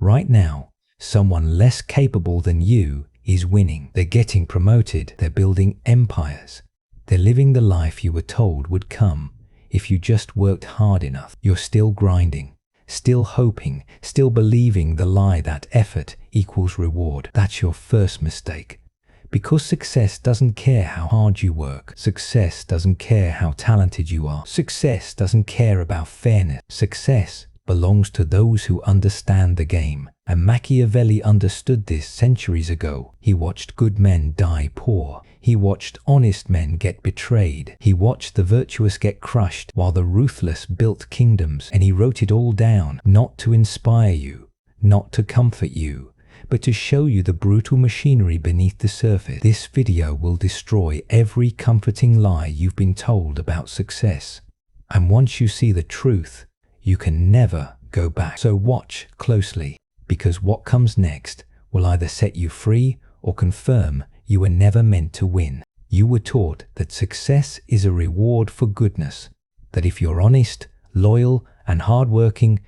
Right now, someone less capable than you is winning. They're getting promoted. They're building empires. They're living the life you were told would come if you just worked hard enough. You're still grinding, still hoping, still believing the lie that effort equals reward. That's your first mistake. Because success doesn't care how hard you work. Success doesn't care how talented you are. Success doesn't care about fairness. Success belongs to those who understand the game. And Machiavelli understood this centuries ago. He watched good men die poor. He watched honest men get betrayed. He watched the virtuous get crushed while the ruthless built kingdoms. And he wrote it all down, not to inspire you, not to comfort you, but to show you the brutal machinery beneath the surface. This video will destroy every comforting lie you've been told about success. And once you see the truth, you can never go back. So watch closely, because what comes next will either set you free or confirm you were never meant to win. You were taught that success is a reward for goodness, that if you're honest, loyal, and hardworking,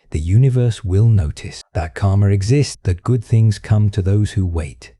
the universe will notice, that karma exists, that good things come to those who wait.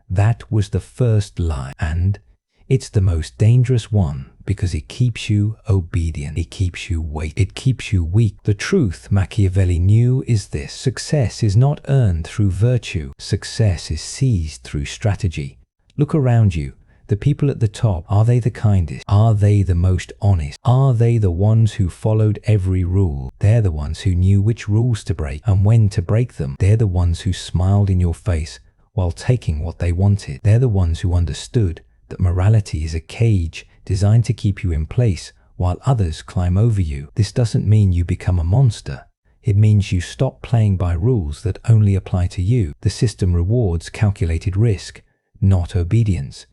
That was the first lie, and it's the most dangerous one because it keeps you obedient. It keeps you waiting. It keeps you weak. The truth Machiavelli knew is this: success is not earned through virtue. Success is seized through strategy. Look around you. The people at the top, are they the kindest? Are they the most honest? Are they the ones who followed every rule? They're the ones who knew which rules to break and when to break them. They're the ones who smiled in your face while taking what they wanted. They're the ones who understood that morality is a cage designed to keep you in place while others climb over you. This doesn't mean you become a monster. It means you stop playing by rules that only apply to you. The system rewards calculated risk, not obedience.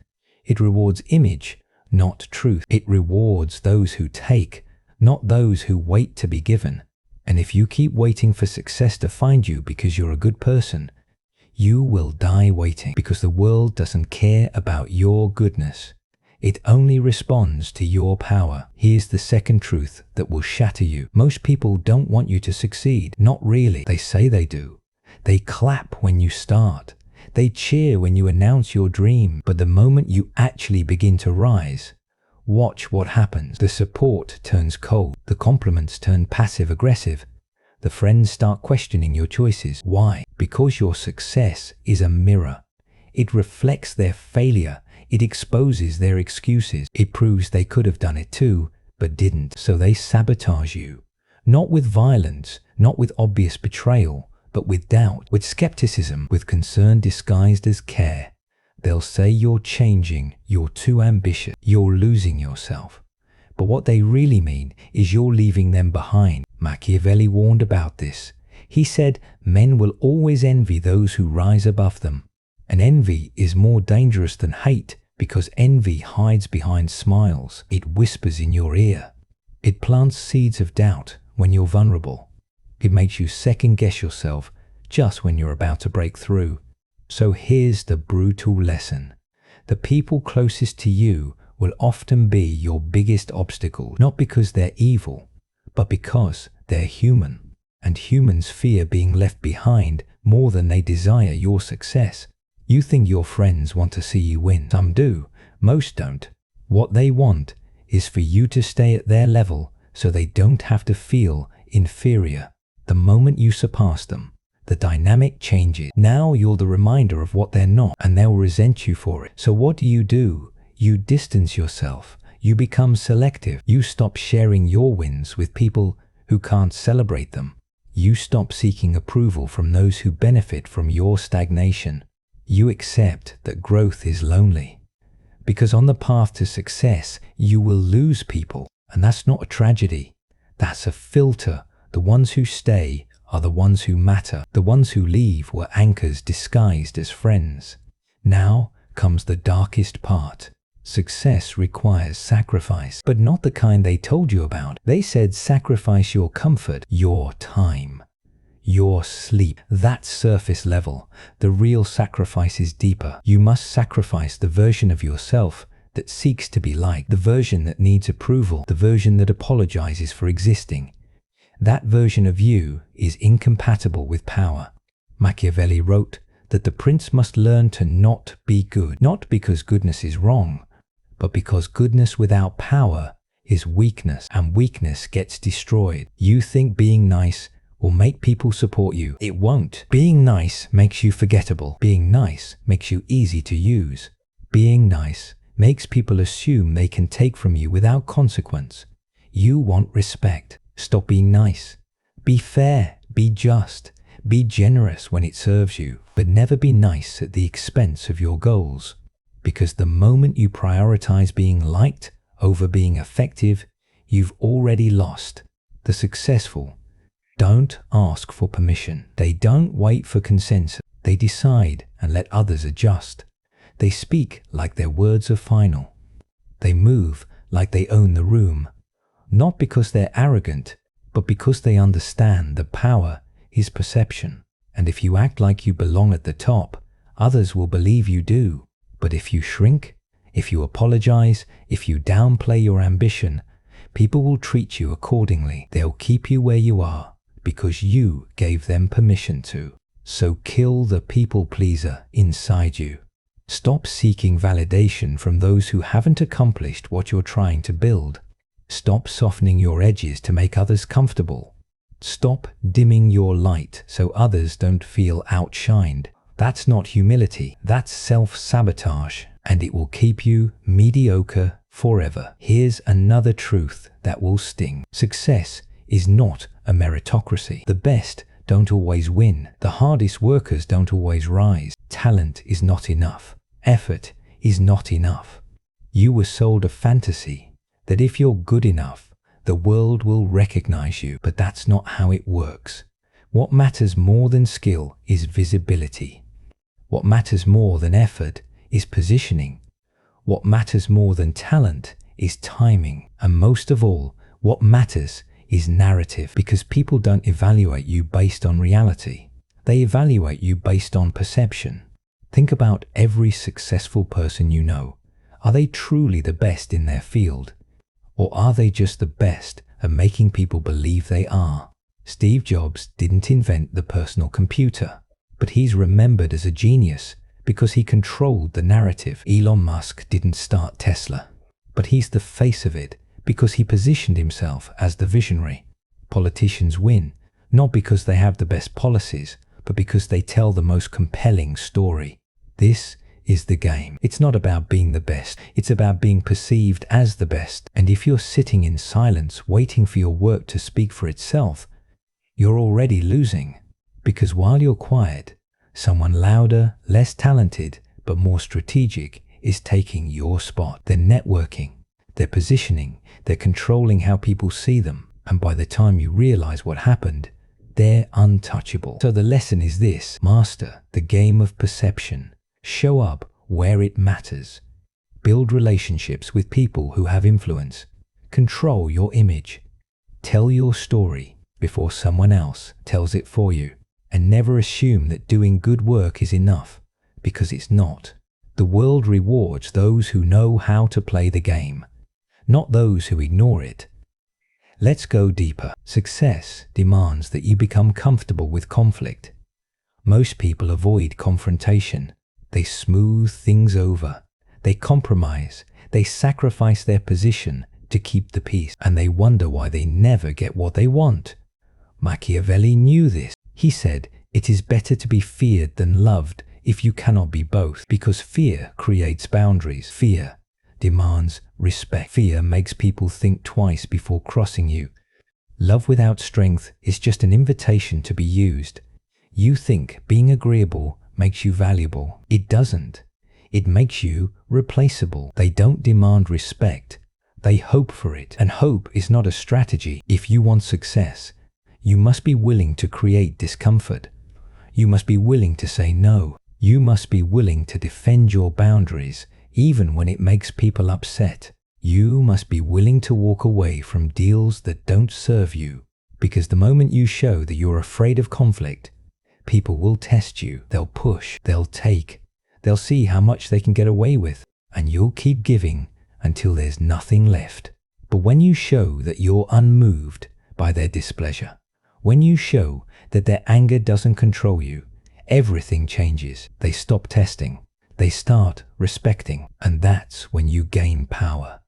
It rewards image, not truth. It rewards those who take, not those who wait to be given. And if you keep waiting for success to find you because you're a good person, you will die waiting, because the world doesn't care about your goodness. It only responds to your power. Here's the second truth that will shatter you. Most people don't want you to succeed. Not really. They say they do. They clap when you start. They cheer when you announce your dream, but the moment you actually begin to rise, watch what happens. The support turns cold. The compliments turn passive-aggressive. The friends start questioning your choices. Why? Because your success is a mirror. It reflects their failure. It exposes their excuses. It proves they could have done it too, but didn't. So they sabotage you. Not with violence, not with obvious betrayal, but with doubt, with skepticism, with concern disguised as care. They'll say you're changing, you're too ambitious, you're losing yourself. But what they really mean is you're leaving them behind. Machiavelli warned about this. He said men will always envy those who rise above them. And envy is more dangerous than hate because envy hides behind smiles. It whispers in your ear. It plants seeds of doubt when you're vulnerable. It makes you second-guess yourself just when you're about to break through. So here's the brutal lesson. The people closest to you will often be your biggest obstacle, not because they're evil, but because they're human. And humans fear being left behind more than they desire your success. You think your friends want to see you win. Some do, most don't. What they want is for you to stay at their level so they don't have to feel inferior. The moment you surpass them, the dynamic changes. Now you're the reminder of what they're not, and they'll resent you for it. So what do? You distance yourself. You become selective. You stop sharing your wins with people who can't celebrate them. You stop seeking approval from those who benefit from your stagnation. You accept that growth is lonely. Because on the path to success, you will lose people. And that's not a tragedy. That's a filter. The ones who stay are the ones who matter. The ones who leave were anchors disguised as friends. Now comes the darkest part. Success requires sacrifice, but not the kind they told you about. They said sacrifice your comfort, your time, your sleep. That's surface level. The real sacrifice is deeper. You must sacrifice the version of yourself that seeks to be liked, the version that needs approval, the version that apologizes for existing. That version of you is incompatible with power. Machiavelli wrote that the prince must learn to not be good, not because goodness is wrong, but because goodness without power is weakness, and weakness gets destroyed. You think being nice will make people support you. It won't. Being nice makes you forgettable. Being nice makes you easy to use. Being nice makes people assume they can take from you without consequence. You want respect. Stop being nice. Be fair. Be just. Be generous when it serves you, but never be nice at the expense of your goals. Because the moment you prioritize being liked over being effective, you've already lost. The successful don't ask for permission. They don't wait for consensus. They decide and let others adjust. They speak like their words are final. They move like they own the room, not because they're arrogant, but because they understand that power is perception. And if you act like you belong at the top, others will believe you do. But if you shrink, if you apologize, if you downplay your ambition, people will treat you accordingly. They'll keep you where you are because you gave them permission to. So kill the people pleaser inside you. Stop seeking validation from those who haven't accomplished what you're trying to build. Stop softening your edges to make others comfortable. Stop dimming your light so others don't feel outshined. That's not humility, that's self-sabotage, and it will keep you mediocre forever. Here's another truth that will sting. Success is not a meritocracy. The best don't always win. The hardest workers don't always rise. Talent is not enough. Effort is not enough. You were sold a fantasy that if you're good enough, the world will recognize you, but that's not how it works. What matters more than skill is visibility. What matters more than effort is positioning. What matters more than talent is timing. And most of all, what matters is narrative, because people don't evaluate you based on reality. They evaluate you based on perception. Think about every successful person you know. Are they truly the best in their field? Or are they just the best at making people believe they are? Steve Jobs didn't invent the personal computer, but he's remembered as a genius because he controlled the narrative. Elon Musk didn't start Tesla, but he's the face of it because he positioned himself as the visionary. Politicians win, not because they have the best policies, but because they tell the most compelling story. This is the game. It's not about being the best, it's about being perceived as the best. And if you're sitting in silence waiting for your work to speak for itself, you're already losing. Because while you're quiet, someone louder, less talented, but more strategic is taking your spot. They're networking, they're positioning, they're controlling how people see them. And by the time you realize what happened, they're untouchable. So the lesson is this: master the game of perception. Show up where it matters. Build relationships with people who have influence. Control your image. Tell your story before someone else tells it for you. And never assume that doing good work is enough, because it's not. The world rewards those who know how to play the game, not those who ignore it. Let's go deeper. Success demands that you become comfortable with conflict. Most people avoid confrontation. They smooth things over. They compromise. They sacrifice their position to keep the peace. And they wonder why they never get what they want. Machiavelli knew this. He said, "It is better to be feared than loved if you cannot be both." Because fear creates boundaries. Fear demands respect. Fear makes people think twice before crossing you. Love without strength is just an invitation to be used. You think being agreeable makes you valuable. It doesn't. It makes you replaceable. They don't demand respect. They hope for it. And hope is not a strategy. If you want success, you must be willing to create discomfort. You must be willing to say no. You must be willing to defend your boundaries, even when it makes people upset. You must be willing to walk away from deals that don't serve you, because the moment you show that you're afraid of conflict, people will test you. They'll push, they'll take, they'll see how much they can get away with, and you'll keep giving until there's nothing left. But when you show that you're unmoved by their displeasure, when you show that their anger doesn't control you, everything changes. They stop testing. They start respecting. And that's when you gain power.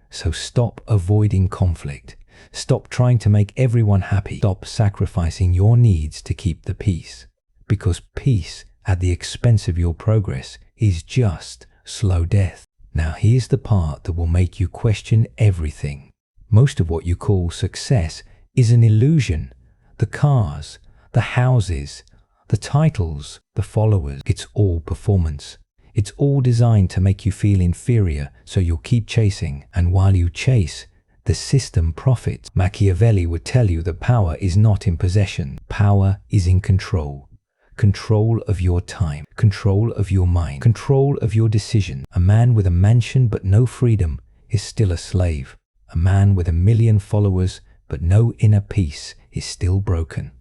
So stop avoiding conflict. Stop trying to make everyone happy. Stop sacrificing your needs to keep the peace. Because peace at the expense of your progress is just slow death. Now here's the part that will make you question everything. Most of what you call success is an illusion. The cars, the houses, the titles, the followers, it's all performance. It's all designed to make you feel inferior, so you'll keep chasing. And while you chase, the system profits. Machiavelli would tell you that power is not in possession. Power is in control. Control of your time, control of your mind, control of your decision. A man with a mansion but no freedom is still a slave. A man with 1 million followers but no inner peace is still broken.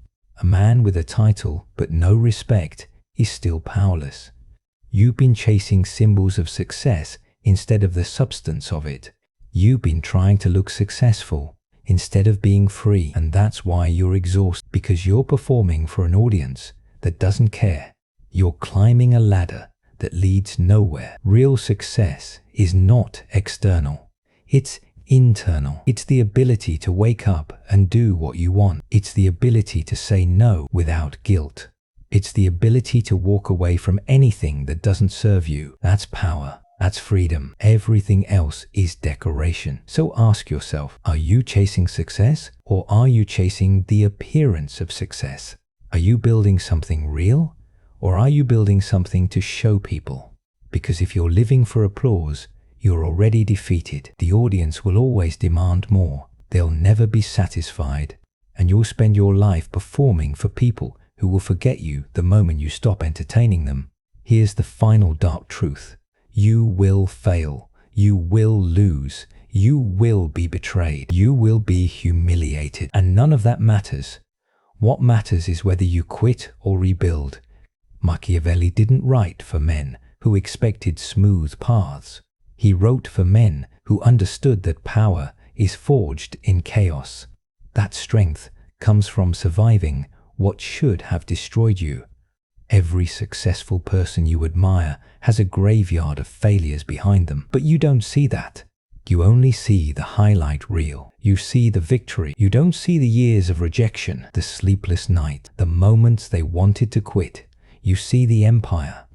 A man with a title but no respect is still powerless. You've been chasing symbols of success instead of the substance of it. You've been trying to look successful instead of being free. And that's why you're exhausted, because you're performing for an audience that doesn't care. You're climbing a ladder that leads nowhere. Real success is not external. It's internal. It's the ability to wake up and do what you want. It's the ability to say no without guilt. It's the ability to walk away from anything that doesn't serve you. That's power. That's freedom. Everything else is decoration. So ask yourself, are you chasing success, or are you chasing the appearance of success? Are you building something real, or are you building something to show people? Because if you're living for applause, you're already defeated. The audience will always demand more. They'll never be satisfied. And you'll spend your life performing for people who will forget you the moment you stop entertaining them. Here's the final dark truth. You will fail. You will lose. You will be betrayed. You will be humiliated. And none of that matters. What matters is whether you quit or rebuild. Machiavelli didn't write for men who expected smooth paths. He wrote for men who understood that power is forged in chaos. That strength comes from surviving what should have destroyed you. Every successful person you admire has a graveyard of failures behind them, but you don't see that. You only see the highlight reel. You see the victory. You don't see the years of rejection, the sleepless night, the moments they wanted to quit. You see the empire.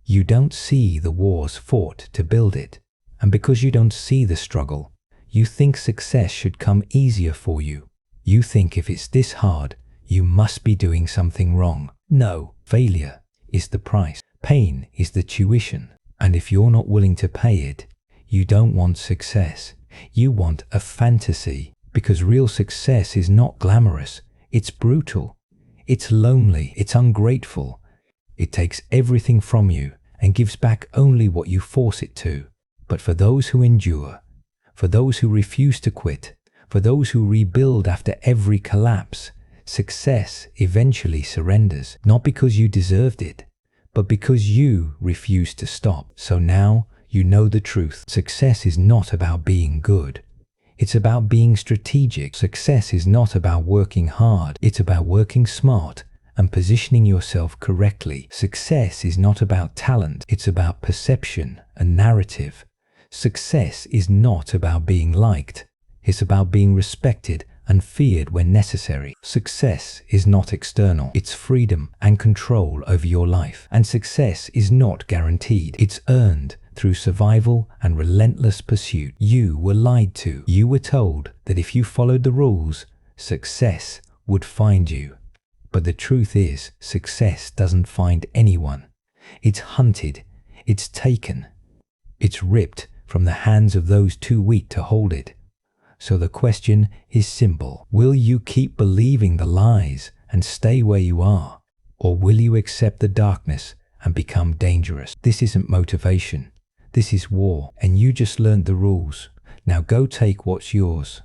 You don't see the wars fought to build it. And because you don't see the struggle, you think success should come easier for you. You think if it's this hard, you must be doing something wrong. No, failure is the price. Pain is the tuition. And if you're not willing to pay it, you don't want success. You want a fantasy. Because real success is not glamorous. It's brutal. It's lonely. It's ungrateful. It takes everything from you and gives back only what you force it to. But for those who endure, for those who refuse to quit, for those who rebuild after every collapse, success eventually surrenders. Not because you deserved it, but because you refused to stop. So now you know the truth. Success is not about being good. It's about being strategic. Success is not about working hard. It's about working smart and positioning yourself correctly. Success is not about talent. It's about perception and narrative. Success is not about being liked. It's about being respected and feared when necessary. Success is not external. It's freedom and control over your life. And success is not guaranteed. It's earned through survival and relentless pursuit. You were lied to. You were told that if you followed the rules, success would find you. But the truth is, success doesn't find anyone. It's hunted. It's taken. It's ripped from the hands of those too weak to hold it. So the question is simple. Will you keep believing the lies and stay where you are? Or will you accept the darkness and become dangerous? This isn't motivation. This is war, and you just learned the rules. Now go take what's yours.